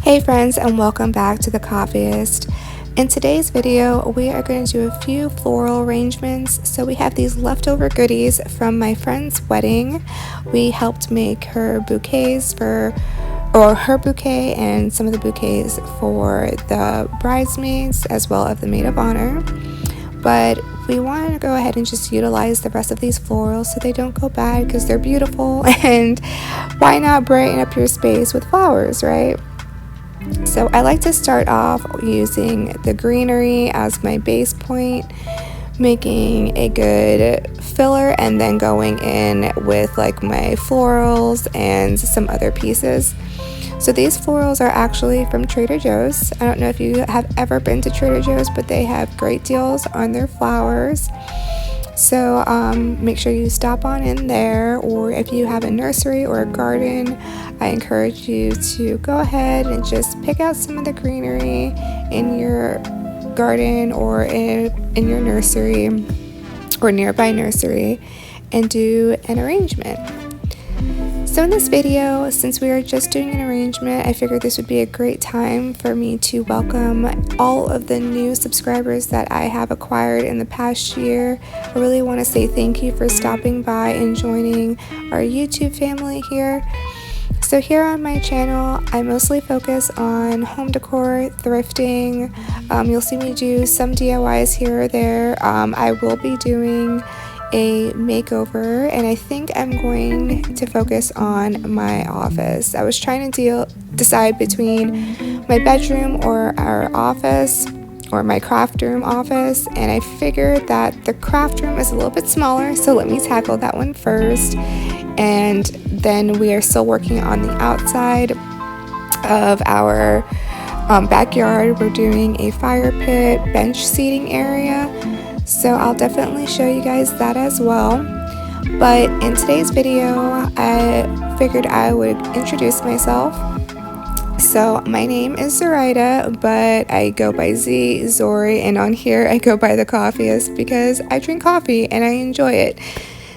Hey friends, and welcome back to The Coffeeist. In today's video, we are going to do a few floral arrangements. So we have these leftover goodies from my friend's wedding. We helped make her bouquets her bouquet and some of the bouquets for the bridesmaids as well as the maid of honor. But we wanted to go ahead and just utilize the rest of these florals so they don't go bad because they're beautiful, and why not brighten up your space with flowers, right? So I like to start off using the greenery as my base point, making a good filler, and then going in with like my florals and some other pieces. So these florals are actually from Trader Joe's. I don't know if you have ever been to Trader Joe's, but they have great deals on their flowers. So make sure you stop on in there, or if you have a nursery or a garden, I encourage you to go ahead and just pick out some of the greenery in your garden or in your nursery or nearby nursery and do an arrangement. So in this video, since we are just doing an arrangement, I figured this would be a great time for me to welcome all of the new subscribers that I have acquired in the past year. I really want to say thank you for stopping by and joining our YouTube family here. So here on my channel, I mostly focus on home decor, thrifting. You'll see me do some DIYs here or there. I will be doing a makeover, and I think I'm going to focus on my office. I was trying to decide between my bedroom or our office, or my craft room office, and I figured that the craft room is a little bit smaller, so let me tackle that one first. And then we are still working on the outside of our backyard. We're doing a fire pit, bench seating area, so I'll definitely show you guys that as well. But in today's video, I figured I would introduce myself. So my name is Zoraida, but I go by Zori, and on here I go by The Coffeeist because I drink coffee and I enjoy it.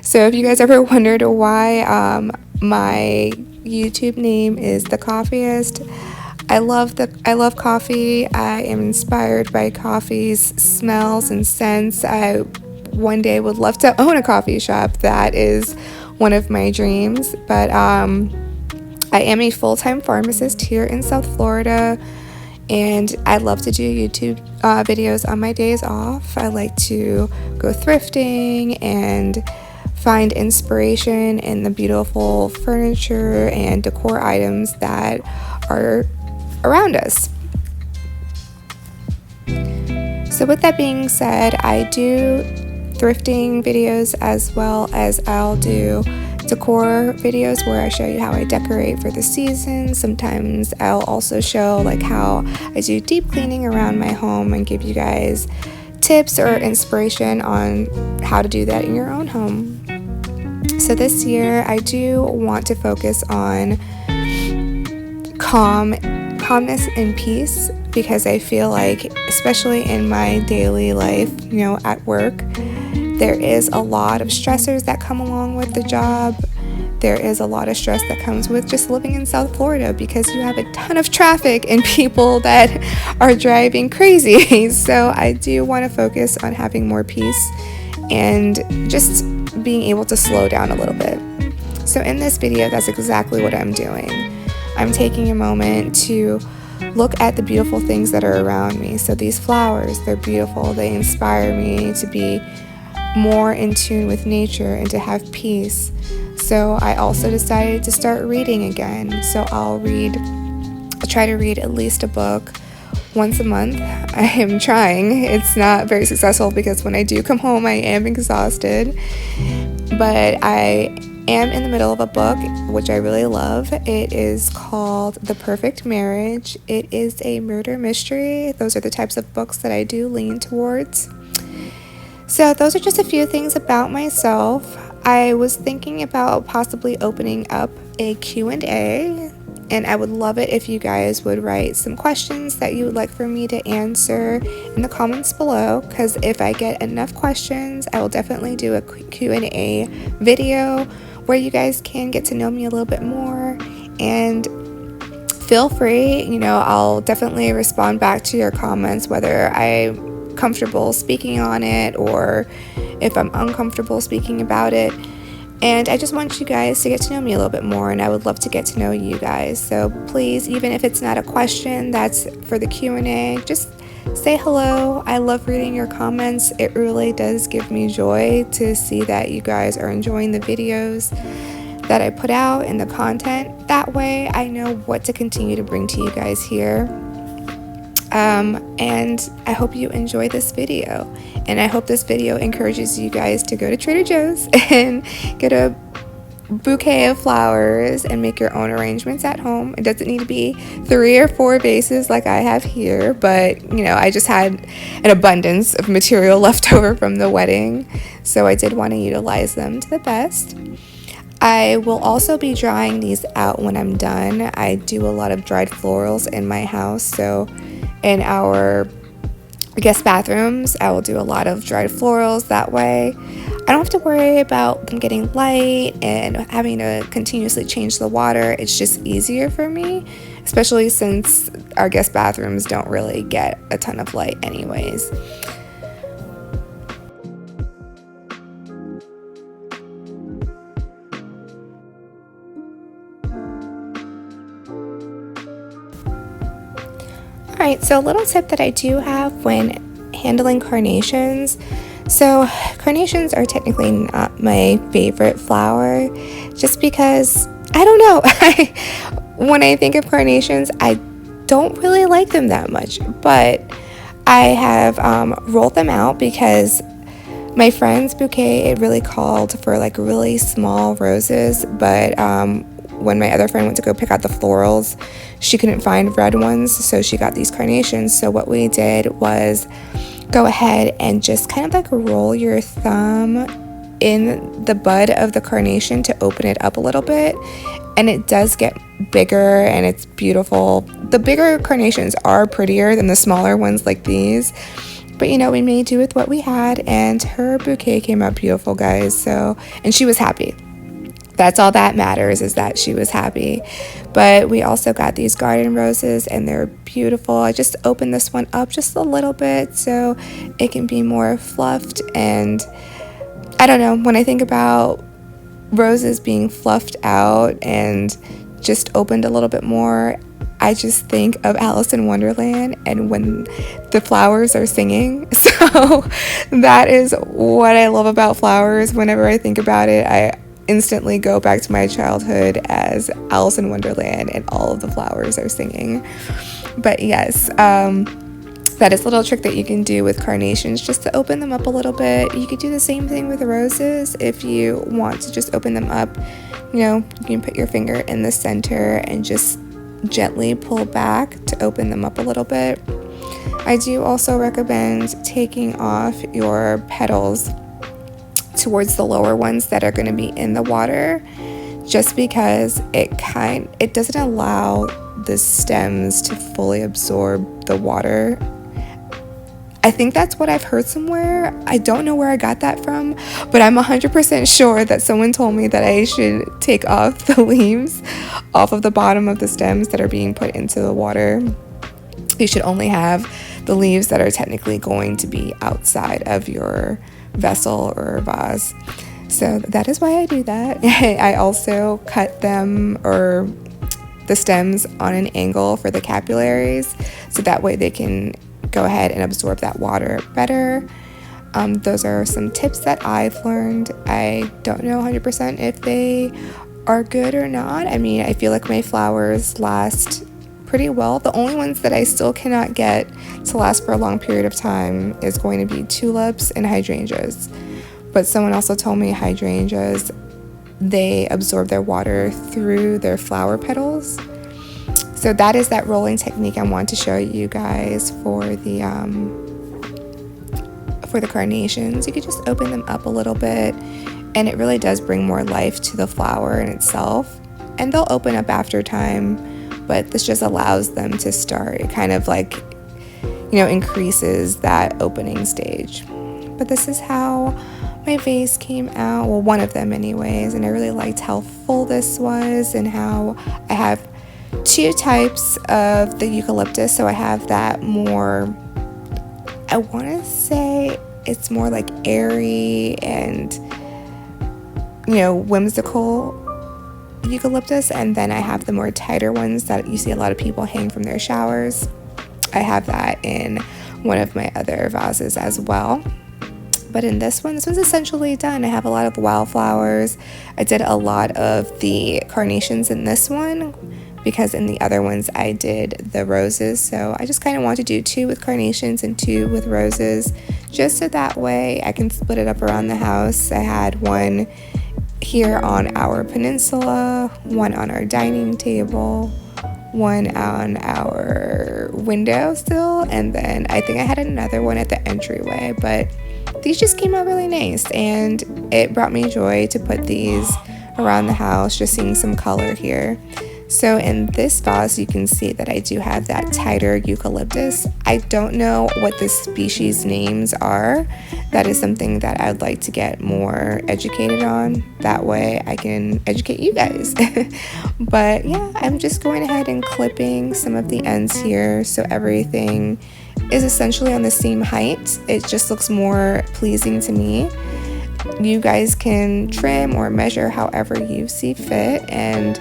So if you guys ever wondered why my YouTube name is The Coffeeist, I love coffee. I am inspired by coffee's smells and scents. I one day would love to own a coffee shop. That is one of my dreams. But I am a full-time pharmacist here in South Florida, and I love to do YouTube videos on my days off. I like to go thrifting and find inspiration in the beautiful furniture and decor items that are around us. So with that being said, I do thrifting videos as well as I'll do decor videos where I show you how I decorate for the season. Sometimes I'll also show like how I do deep cleaning around my home and give you guys tips or inspiration on how to do that in your own home. So this year I do want to focus on calmness and peace, because I feel like, especially in my daily life, at work, there is a lot of stressors that come along with the job. There is a lot of stress that comes with just living in South Florida because you have a ton of traffic and people that are driving crazy. So I do want to focus on having more peace and just being able to slow down a little bit. So in this video, that's exactly what I'm doing. I'm taking a moment to look at the beautiful things that are around me. So these flowers, they're beautiful. They inspire me to be more in tune with nature and to have peace. So I also decided to start reading again. So I'll try to read at least a book once a month. I am trying. It's not very successful because when I do come home, I am exhausted. But I am in the middle of a book which I really love. It is called The Perfect Marriage. It is a murder mystery. Those are the types of books that I do lean towards. So those are just a few things about myself. I was thinking about possibly opening up a Q&A, and I would love it if you guys would write some questions that you would like for me to answer in the comments below, because if I get enough questions, I will definitely do a Q&A video where you guys can get to know me a little bit more and feel free, I'll definitely respond back to your comments, whether I'm comfortable speaking on it or if I'm uncomfortable speaking about it. And I just want you guys to get to know me a little bit more, and I would love to get to know you guys. So please, even if it's not a question that's for the Q&A, just say hello. I love reading your comments. It really does give me joy to see that you guys are enjoying the videos that I put out and the content. That way I know what to continue to bring to you guys here. And I hope you enjoy this video, and I hope this video encourages you guys to go to Trader Joe's and get a bouquet of flowers and make your own arrangements at home. It doesn't need to be 3 or 4 vases like I have here, but I just had an abundance of material left over from the wedding, so I did want to utilize them to the best. I will also be drying these out when I'm done. I do a lot of dried florals in my house, so in our guest bathrooms, I will do a lot of dried florals. That way I don't have to worry about them getting light and having to continuously change the water. It's just easier for me, especially since our guest bathrooms don't really get a ton of light anyways. Alright, so a little tip that I do have when handling carnations. So carnations are technically not my favorite flower, just because, I don't know, when I think of carnations, I don't really like them that much, but I have rolled them out because my friend's bouquet, it really called for like really small roses, but when my other friend went to go pick out the florals, she couldn't find red ones, so she got these carnations. So what we did was go ahead and just kind of like roll your thumb in the bud of the carnation to open it up a little bit, and it does get bigger and it's beautiful. The bigger carnations are prettier than the smaller ones like these, but we made do with what we had, and her bouquet came out beautiful, guys. So, and she was happy. That's all that matters, is that she was happy. But we also got these garden roses, and they're beautiful. I just opened this one up just a little bit so it can be more fluffed. And I don't know, when I think about roses being fluffed out and just opened a little bit more, I just think of Alice in Wonderland and when the flowers are singing. So that is what I love about flowers. Whenever I think about it, I instantly go back to my childhood as Alice in Wonderland and all of the flowers are singing. But yes, that is a little trick that you can do with carnations, just to open them up a little bit. You could do the same thing with roses if you want to just open them up. You can put your finger in the center and just gently pull back to open them up a little bit. I do also recommend taking off your petals towards the lower ones that are going to be in the water, just because it doesn't allow the stems to fully absorb the water. I think that's what I've heard somewhere. I don't know where I got that from, but I'm 100% sure that someone told me that I should take off the leaves off of the bottom of the stems that are being put into the water. You should only have the leaves that are technically going to be outside of your vessel or vase. So that is why I do that. I also cut them, or the stems, on an angle for the capillaries, so that way they can go ahead and absorb that water better. Those are some tips that I've learned. I don't know 100% if they are good or not. I mean, I feel like my flowers last pretty well. The only ones that I still cannot get to last for a long period of time is going to be tulips and hydrangeas. But someone also told me hydrangeas, they absorb their water through their flower petals. So that is that rolling technique I want to show you guys for the carnations. You could just open them up a little bit, and it really does bring more life to the flower in itself. And they'll open up after time, but this just allows them to start. It kind of like, increases that opening stage. But this is how my vase came out. Well, one of them anyways. And I really liked how full this was, and how I have two types of the eucalyptus. So I have that more, I want to say it's more like airy and, whimsical eucalyptus, and then I have the more tighter ones that you see a lot of people hang from their showers. I have that in one of my other vases as well. But in this one's essentially done. I have a lot of wildflowers. I did a lot of the carnations in this one because in the other ones I did the roses. So I just kind of want to do 2 with carnations and 2 with roses, just so that way I can split it up around the house. I had one here on our peninsula, one on our dining table, one on our window still, and then I think I had another one at the entryway. But these just came out really nice, and it brought me joy to put these around the house, just seeing some color here. So in this vase, you can see that I do have that tighter eucalyptus. I don't know what the species names are. That is something that I'd like to get more educated on. That way I can educate you guys. But yeah, I'm just going ahead and clipping some of the ends here so everything is essentially on the same height. It just looks more pleasing to me. You guys can trim or measure however you see fit, and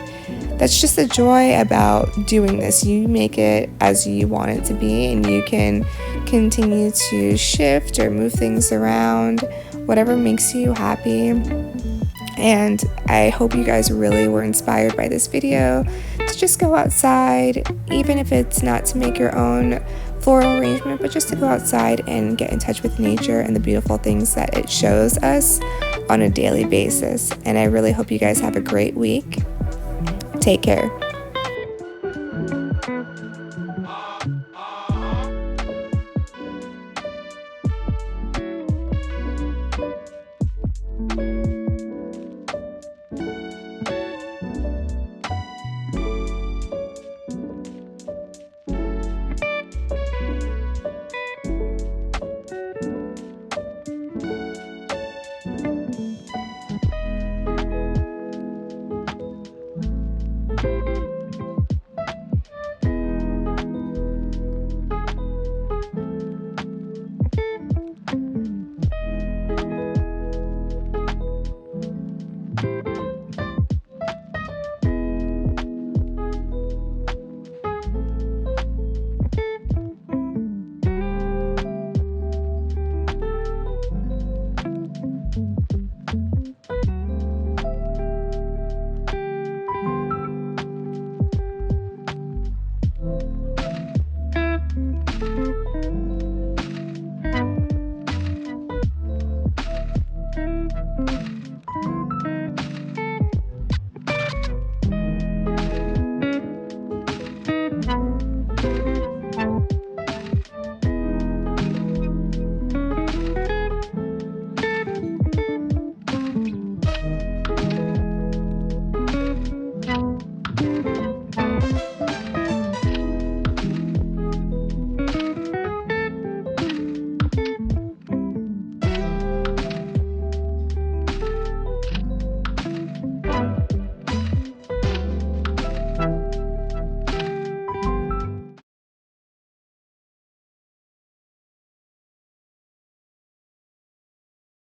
that's just the joy about doing this. You make it as you want it to be, and you can continue to shift or move things around, whatever makes you happy. And I hope you guys really were inspired by this video to just go outside, even if it's not to make your own floral arrangement, but just to go outside and get in touch with nature and the beautiful things that it shows us on a daily basis. And I really hope you guys have a great week. Take care.